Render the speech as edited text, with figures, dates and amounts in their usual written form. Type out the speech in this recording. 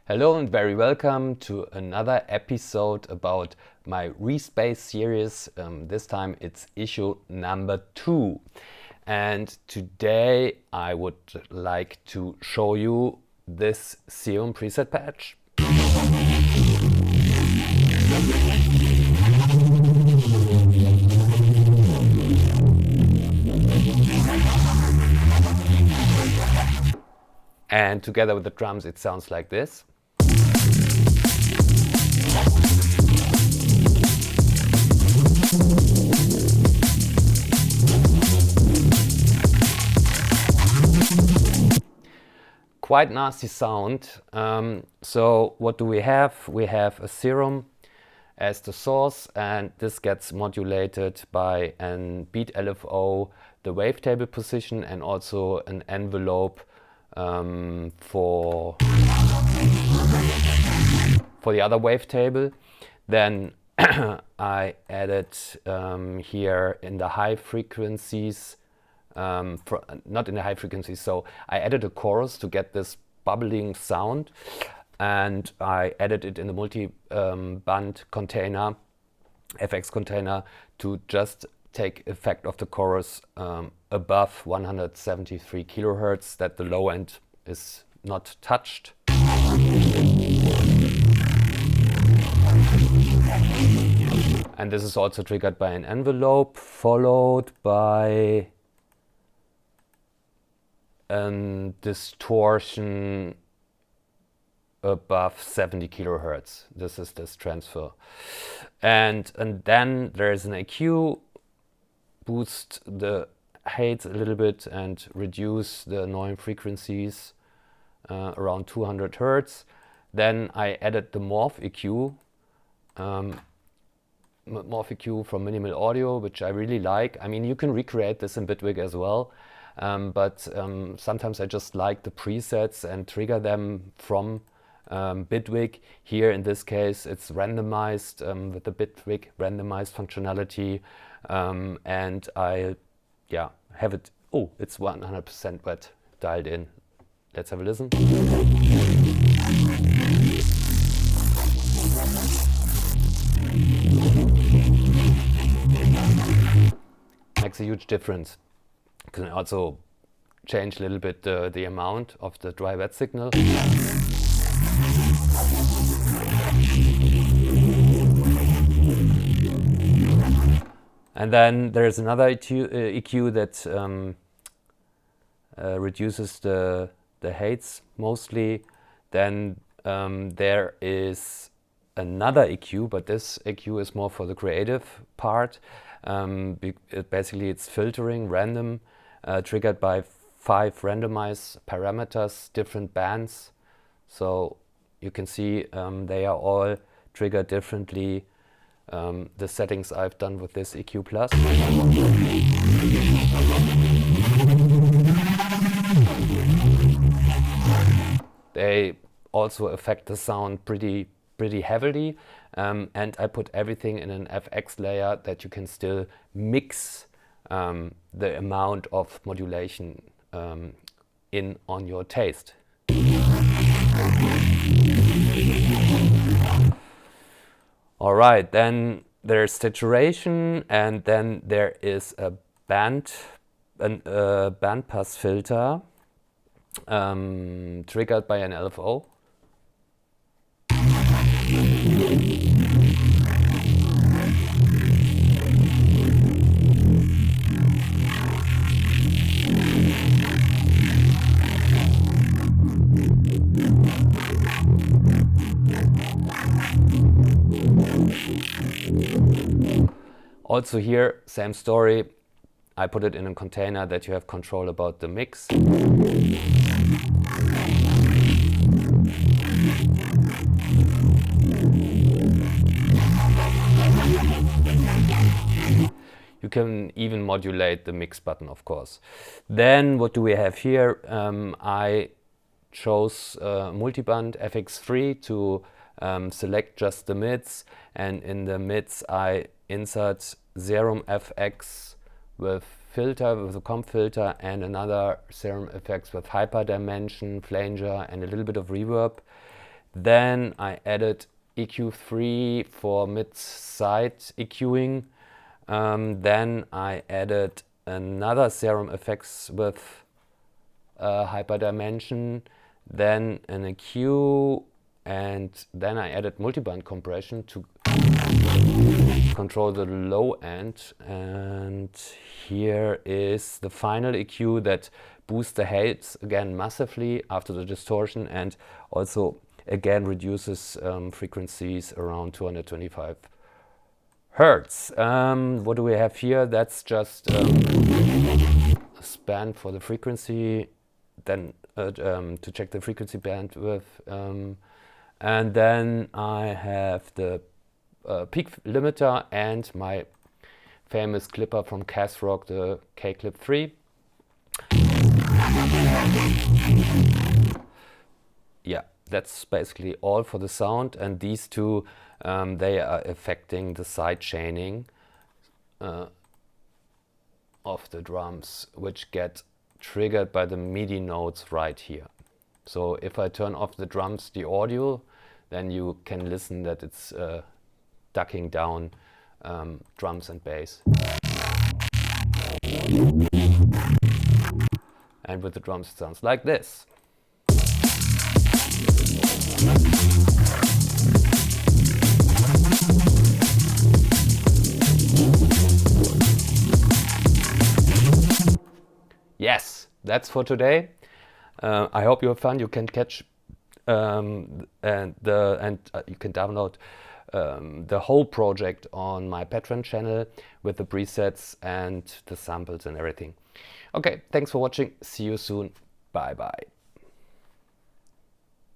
Hello and very welcome to another episode about my Reese series. This time it's issue number 2. And today I would like to show you this Serum preset patch. And together with the drums it sounds like this. Quite nasty sound. So what do we have? We have a Serum as the source, and this gets modulated by an beat LFO, the wavetable position, and also an envelope for the other wavetable. Then I added here in the high frequencies, not in the high frequencies, so I added a chorus to get this bubbling sound, and I added it in the multi-band container, FX container, to just take effect of the chorus above 173 kilohertz, that the low end is not touched. And this is also triggered by an envelope, followed by a distortion above 70 kilohertz. This is this transfer. And then there is an EQ, boost the height a little bit and reduce the annoying frequencies around 200 hertz. Then I added the Morph EQ, from Minimal Audio, which I really like. I mean, you can recreate this in Bitwig as well, but sometimes I just like the presets and trigger them from Bitwig. Here in this case it's randomized with the Bitwig randomized functionality, and I have it. Oh, it's 100% wet dialed in. Let's have a listen. Makes a huge difference. You can also change a little bit the amount of the dry wet signal. And then there's another EQ that reduces the heights mostly. Then there is another EQ, but this EQ is more for the creative part. Basically it's filtering random, triggered by 5 randomized parameters, different bands. So you can see they are all triggered differently. The settings I've done with this EQ Plus. They also affect the sound pretty heavily, and I put everything in an FX layer that you can still mix the amount of modulation in on your taste. All right, then there's saturation, and then there is a band pass filter triggered by an LFO. Also here, same story. I put it in a container that you have control about the mix. You can even modulate the mix button, of course. Then what do we have here? I chose multiband FX3 to select just the mids, and in the mids I insert Serum FX with filter, with a comp filter, and another Serum FX with hyperdimension, flanger, and a little bit of reverb. Then I added EQ3 for mid-side EQing. Then I added another Serum FX with hyperdimension, then an EQ, and then I added multiband compression to control the low end. And here is the final EQ that boosts the heights again massively after the distortion, and also again reduces frequencies around 225 Hertz. What do we have here? That's just a span for the frequency, then to check the frequency bandwidth, and then I have the peak limiter and my famous clipper from Casrock, the K-Clip 3. Yeah, that's basically all for the sound, and these two they are affecting the side chaining of the drums, which get triggered by the MIDI notes right here. So if I turn off the drums, the audio, then you can listen that it's ducking down drums and bass. And with the drums it sounds like this. Yes, that's for today. I hope you have fun. You can catch and you can download the whole project on my Patreon channel with the presets and the samples and everything. Okay, thanks for watching. See you soon. Bye bye.